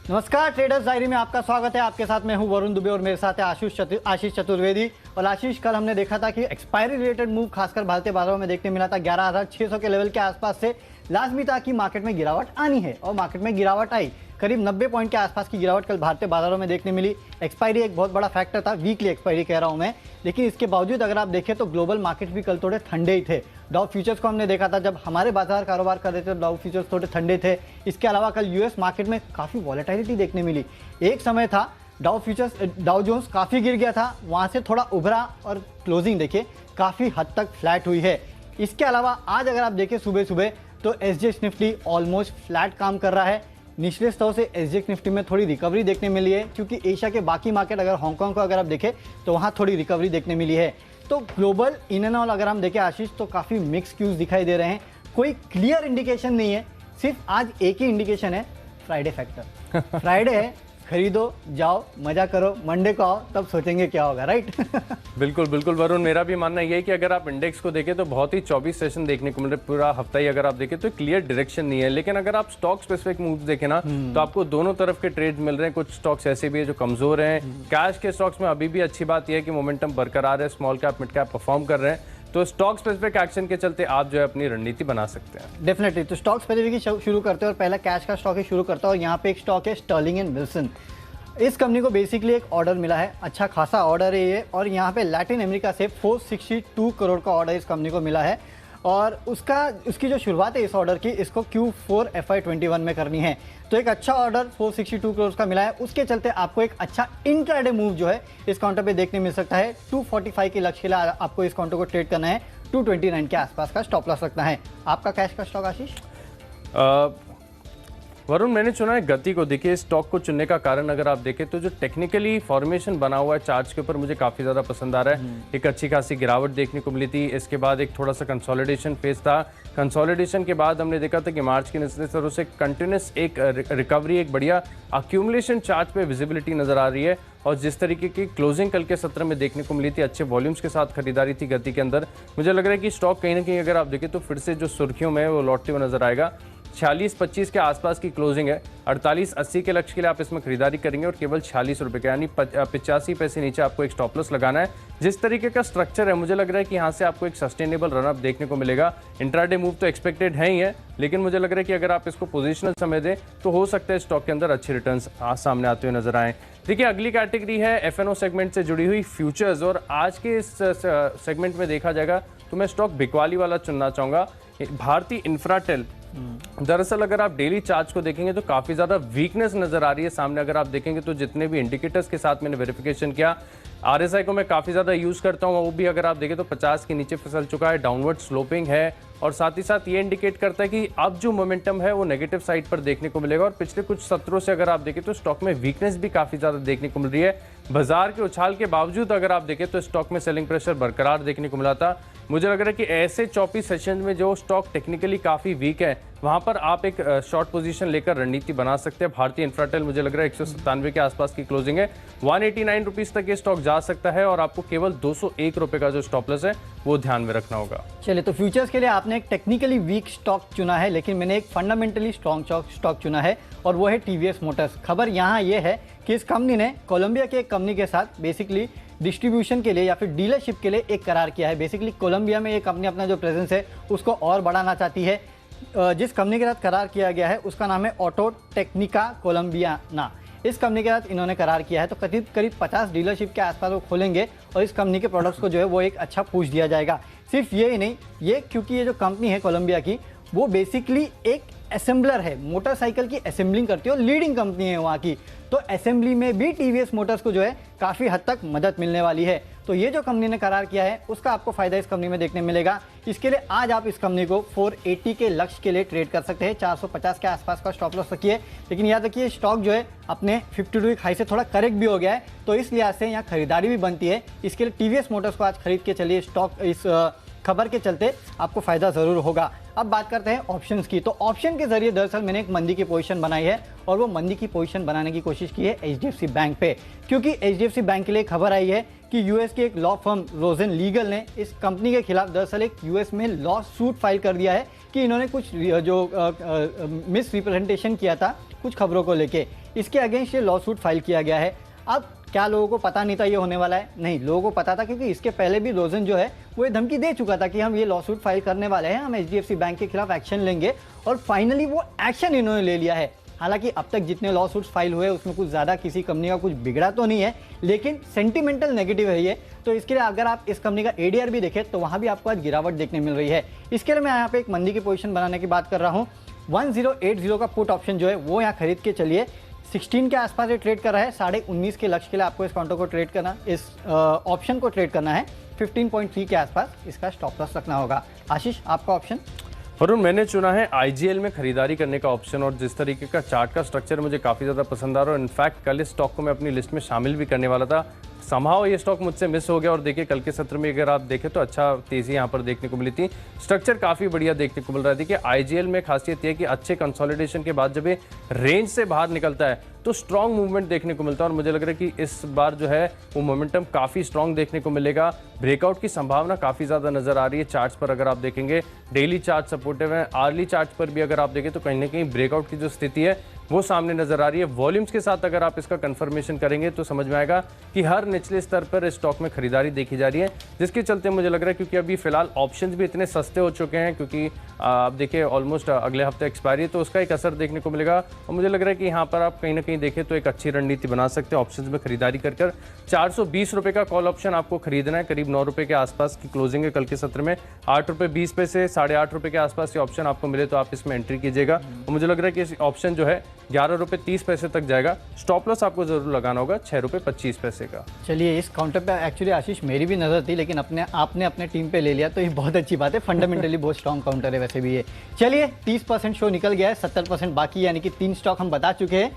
नमस्कार, traders diary में आपका स्वागत है। आपके साथ मैं हूं वरुण दुबे और मेरे साथ है आशीष चतुर्वेदी। और आशीष, कल हमने देखा था कि एक्सपायरी रिलेटेड मूव खासकर भारतीय बाजारों में देखने मिला था। 11,600 के लेवल के आसपास से लाजमी था कि मार्केट में गिरावट आनी है और मार्केट में गिरावट आई। करीब 90 पॉइंट के आसपास की गिरावट कल भारतीय बाजारों में देखने मिली। एक्सपायरी एक बहुत बड़ा फैक्टर था, वीकली एक्सपायरी कह रहा हूं मैं, लेकिन इसके बावजूद अगर आप देखें तो ग्लोबल मार्केट भी कल थोड़े ठंडे ही थे। डाउ फ्यूचर्स को हमने देखा था, जब हमारे बाजार कारोबार कर रहे थे तो डाउ फ्यूचर्स थोड़े ठंडे थे। इसके अलावा कल यूएस मार्केट में काफ़ी वॉलेटिलिटी देखने मिली। एक समय था डाउ जोन्स काफ़ी गिर गया था, वहाँ से थोड़ा उभरा और क्लोजिंग देखिए काफ़ी हद तक फ्लैट हुई है। इसके अलावा आज अगर आप देखें सुबह सुबह तो एसजीएक्स निफ्टी ऑलमोस्ट फ्लैट काम कर रहा है। निचले स्तर से एसजीएक्स निफ्टी में थोड़ी रिकवरी देखने मिली है, क्योंकि एशिया के बाकी मार्केट अगर हांगकांग को अगर आप देखें तो वहाँ थोड़ी रिकवरी देखने मिली है। तो ग्लोबल इन एंड ऑल अगर हम देखें आशीष, तो काफ़ी मिक्स क्यूज दिखाई दे रहे हैं। कोई क्लियर इंडिकेशन नहीं है, सिर्फ आज एक ही इंडिकेशन है, फ्राइडे फैक्टर। फ्राइडे है, खरीदो, जाओ, मजा करो। मंडे को आओ, तब सोचेंगे क्या होगा, राइट? बिल्कुल बिल्कुल वरुण, मेरा भी मानना यही है कि अगर आप इंडेक्स को देखें तो बहुत ही 24 सेशन देखने को मिल रहे, पूरा हफ्ता ही अगर आप देखें तो क्लियर डायरेक्शन नहीं है। लेकिन अगर आप स्टॉक स्पेसिफिक मूव्स देखें ना तो आपको दोनों तरफ के ट्रेड मिल रहे हैं। कुछ स्टॉक्स ऐसे भी है जो कमजोर हैं। कैश के स्टॉक्स में अभी भी अच्छी बात यह है कि मोमेंटम बरकरार है, small cap mid cap perform कर रहे हैं। तो स्टॉक स्पेसिफिक एक्शन के चलते आप जो है अपनी रणनीति बना सकते हैं। डेफिनेटली। तो स्टॉक स्पेसिफिक शुरू करते हैं और पहला कैश का स्टॉक ही शुरू करता है। और यहाँ पे एक स्टॉक है स्टर्लिंग एंड विल्सन। इस कंपनी को बेसिकली एक ऑर्डर मिला है, अच्छा खासा ऑर्डर है ये, और यहाँ पे लैटिन अमेरिका से 462 करोड़ का ऑर्डर इस कंपनी को मिला है। और उसकी जो शुरुआत है इस ऑर्डर की, इसको Q4 FY21 में करनी है। तो एक अच्छा ऑर्डर 462 करोड़ का मिला है, उसके चलते आपको एक अच्छा इंट्राडे मूव जो है इस काउंटर पे देखने मिल सकता है। 245 के लक्ष्य के लिए आपको इस काउंटर को ट्रेड करना है। 229 के आसपास का स्टॉप लॉस रखना है। आपका कैश का स्टॉक आशीष? वरुण, मैंने चुना है गति को। देखिए, स्टॉक को चुनने का कारण अगर आप देखें तो जो टेक्निकली फॉर्मेशन बना हुआ है चार्ट्स के ऊपर, मुझे काफ़ी ज़्यादा पसंद आ रहा है। एक अच्छी खासी गिरावट देखने को मिली थी, इसके बाद एक थोड़ा सा कंसोलिडेशन फेज था। कंसोलिडेशन के बाद हमने देखा था कि मार्च के निचले स्तरों से कंटिन्यूस एक रिकवरी, एक बढ़िया अक्यूमुलेशन चार्ट पे विजिबिलिटी नजर आ रही है। और जिस तरीके की क्लोजिंग कल के सत्र में देखने को मिली थी, अच्छे वॉल्यूम्स के साथ खरीदारी थी गति के अंदर, मुझे लग रहा है कि स्टॉक कहीं ना कहीं अगर आप देखें तो फिर से जो सुर्खियों में वो लौटते हुए नजर आएगा। 46.25 के आसपास की क्लोजिंग है। 48.80 के लक्ष्य के लिए आप इसमें खरीदारी करेंगे और केवल 46 रुपये का, यानी 85 पैसे नीचे आपको एक स्टॉप लॉस लगाना है। जिस तरीके का स्ट्रक्चर है, मुझे लग रहा है कि यहाँ से आपको एक सस्टेनेबल रनअप देखने को मिलेगा। इंट्राडे मूव तो एक्सपेक्टेड है ही है, लेकिन मुझे लग रहा है कि अगर आप इसको पोजिशनल समय दें तो हो सकता है स्टॉक के अंदर अच्छे रिटर्न्स सामने आते हुए नजर आए। देखिए, अगली कैटेगरी है एफएनओ सेगमेंट से जुड़ी हुई फ्यूचर्स। और आज के इस सेगमेंट में देखा जाएगा तो मैं स्टॉक बिकवाली वाला चुनना चाहूँगा, भारतीय इंफ्राटेल। दरअसल अगर आप डेली चार्ट को देखेंगे तो काफ़ी ज़्यादा वीकनेस नज़र आ रही है सामने। अगर आप देखेंगे तो जितने भी इंडिकेटर्स के साथ मैंने वेरिफिकेशन किया, आरएसआई को मैं काफ़ी ज़्यादा यूज़ करता हूँ, वो भी अगर आप देखें तो 50 के नीचे फिसल चुका है, डाउनवर्ड स्लोपिंग है। और साथ ही साथ ये इंडिकेट करता है कि अब जो मोमेंटम है वो नेगेटिव साइड पर देखने को मिलेगा। और पिछले कुछ सत्रों से अगर आप देखें तो स्टॉक में वीकनेस भी काफ़ी ज़्यादा देखने को मिल रही है। बाजार के उछाल के बावजूद अगर आप देखें तो स्टॉक में सेलिंग प्रेशर बरकरार देखने को मिला था। मुझे लग रहा है कि ऐसे 24 सेशन में जो स्टॉक टेक्निकली काफ़ी वीक है, वहाँ पर आप एक शॉर्ट पोजीशन लेकर रणनीति बना सकते हैं। भारतीय इंफ्राटेल मुझे लग रहा है 197 के आसपास की क्लोजिंग है। 189 रुपीज़ तक ये स्टॉक जा सकता है और आपको केवल 201 रुपये का जो स्टॉप लॉस है वो ध्यान में रखना होगा। चलिए, तो फ्यूचर्स के लिए आपने एक टेक्निकली वीक स्टॉक चुना है, लेकिन मैंने एक फंडामेंटली स्ट्रॉन्ग स्टॉक चुना है और वो है टीवीएस मोटर्स। खबर यहाँ ये है कि इस कंपनी ने कोलंबिया के एक कंपनी के साथ बेसिकली डिस्ट्रीब्यूशन के लिए या फिर डीलरशिप के लिए एक करार किया है। बेसिकली कोलंबिया में ये कंपनी अपना जो प्रेजेंस है उसको और बढ़ाना चाहती है। जिस कंपनी के साथ करार किया गया है उसका नाम है ऑटो टेक्निका कोलंबियाना। इस कंपनी के साथ इन्होंने करार किया है, तो करीब 50 डीलरशिप के आसपास वो खोलेंगे और इस कंपनी के प्रोडक्ट्स को जो है वो एक अच्छा पुश दिया जाएगा। सिर्फ ये ही नहीं, ये क्योंकि ये जो कंपनी है कोलंबिया की, वो बेसिकली एक असेंबलर है, मोटरसाइकिल की असेंबलिंग करती है और लीडिंग कंपनी है वहाँ की। तो असेंबली में भी टीवीएस मोटर्स को जो है काफ़ी हद तक मदद मिलने वाली है। तो ये जो कंपनी ने करार किया है उसका आपको फायदा इस कंपनी में देखने मिलेगा। इसके लिए आज आप इस कंपनी को 480 के लक्ष्य के लिए ट्रेड कर सकते हैं। 450 के आसपास का स्टॉप लॉस रखिए, लेकिन याद रखिए स्टॉक जो है अपने 52 हाई से थोड़ा करेक्ट भी हो गया है, तो इस लिहाज से यहाँ खरीदारी भी बनती है। इसके लिए टीवीएस मोटर्स को आज खरीद के चलिए, स्टॉक इस खबर के चलते आपको फायदा जरूर होगा। अब बात करते हैं ऑप्शंस की। तो ऑप्शन के जरिए दरअसल मैंने एक मंदी की पोजीशन बनाई है और वो मंदी की पोजीशन बनाने की कोशिश की है एचडीएफसी बैंक पे, क्योंकि एचडीएफसी बैंक के लिए खबर आई है कि यूएस के एक लॉ फर्म रोजन लीगल ने इस कंपनी के खिलाफ दरअसल एक यूएस में लॉ सूट फाइल कर दिया है कि इन्होंने कुछ जो मिस रिप्रेजेंटेशन किया था कुछ खबरों को लेके, इसके अगेंस्ट ये लॉ सूट फाइल किया गया है। अब क्या लोगों को पता नहीं था ये होने वाला है? नहीं, लोगों को पता था, क्योंकि इसके पहले भी रोजन जो है वो ये धमकी दे चुका था कि हम ये लॉ सूट फाइल करने वाले हैं, हम एचडीएफसी बैंक के खिलाफ एक्शन लेंगे, और फाइनली वो एक्शन इन्होंने ले लिया है। हालांकि अब तक जितने लॉ सूट्स फाइल हुए उसमें कुछ ज़्यादा किसी कंपनी का कुछ बिगड़ा तो नहीं है, लेकिन सेंटिमेंटल नेगेटिव है ये। तो इसके लिए अगर आप इस कंपनी का एडीआर भी देखें तो वहाँ भी आपको आज गिरावट देखने मिल रही है। इसके लिए मैं यहाँ पे एक मंदी की पोजीशन बनाने की बात कर रहा हूँ। 1080 का पुट ऑप्शन जो है वो यहाँ खरीद के चलिए। 16 के आसपास ये ट्रेड कर रहा है। 19.5 के लक्ष्य के लिए आपको इस काउंटर को ट्रेड करना, इस ऑप्शन को ट्रेड करना है। 15.3 के आसपास इसका स्टॉप लॉस रखना होगा। आशीष, आपका ऑप्शन? वरुण, मैंने चुना है आईजीएल में खरीदारी करने का ऑप्शन, और जिस तरीके का चार्ट का स्ट्रक्चर मुझे काफ़ी ज़्यादा पसंद आ रहा है, और इनफैक्ट कल इस स्टॉक को मैं अपनी लिस्ट में शामिल भी करने वाला था। समहाउ ये स्टॉक मुझसे मिस हो गया, और देखिए कल के सत्र में अगर आप देखें तो अच्छा तेज़ी यहाँ पर देखने को मिली थी। स्ट्रक्चर काफ़ी बढ़िया देखने को मिल रहा है। देखिए आईजीएल में खासियत ये है कि अच्छे कंसोलिडेशन के बाद जब ये रेंज से बाहर निकलता है तो स्ट्रॉन्ग मूवमेंट देखने को मिलता है, और मुझे लग रहा है कि इस बार जो है वो मोमेंटम काफ़ी स्ट्रॉन्ग देखने को मिलेगा। ब्रेकआउट की संभावना काफ़ी ज़्यादा नजर आ रही है। चार्ट्स पर अगर आप देखेंगे, डेली चार्ट सपोर्टिव है, आर्ली चार्ट पर भी अगर आप देखें तो कहीं ना कहीं ब्रेकआउट की जो स्थिति है वो सामने नजर आ रही है। वॉल्यूम्स के साथ अगर आप इसका कंफर्मेशन करेंगे तो समझ में आएगा कि हर निचले स्तर पर स्टॉक में खरीदारी देखी जा रही है, जिसके चलते मुझे लग रहा है, क्योंकि अभी फिलहाल ऑप्शंस भी इतने सस्ते हो चुके हैं, क्योंकि आप देखिए ऑलमोस्ट अगले हफ्ते एक्सपायरी है, तो उसका एक असर देखने को मिलेगा। और मुझे लग रहा है कि यहाँ पर आप कहीं ना कहीं देखें तो एक अच्छी रणनीति बना सकते हैं ऑप्शंस में खरीदारी कर 420 रुपये का कॉल ऑप्शन आपको खरीदना है। करीब 9 रुपये के आसपास की क्लोजिंग है कल के सत्र में। 8 रुपये 20 पैसे, 8.5 रुपये के आसपास ये ऑप्शन आपको मिले तो आप इसमें एंट्री कीजिएगा। और मुझे लग रहा है कि इस ऑप्शन जो है 11 रुपये 30 पैसे तक जाएगा। स्टॉप लॉस आपको जरूर लगाना होगा 6 रुपये 25 पैसे का। चलिए, इस काउंटर पे एक्चुअली आशीष मेरी भी नज़र थी, लेकिन आपने अपने टीम पे ले लिया, तो ये बहुत अच्छी बात है। फंडामेंटली बहुत स्ट्रॉन्ग काउंटर है वैसे भी ये। चलिए, 30% शो निकल गया है, 70% बाकी, यानी कि 3 स्टॉक हम बता चुके हैं।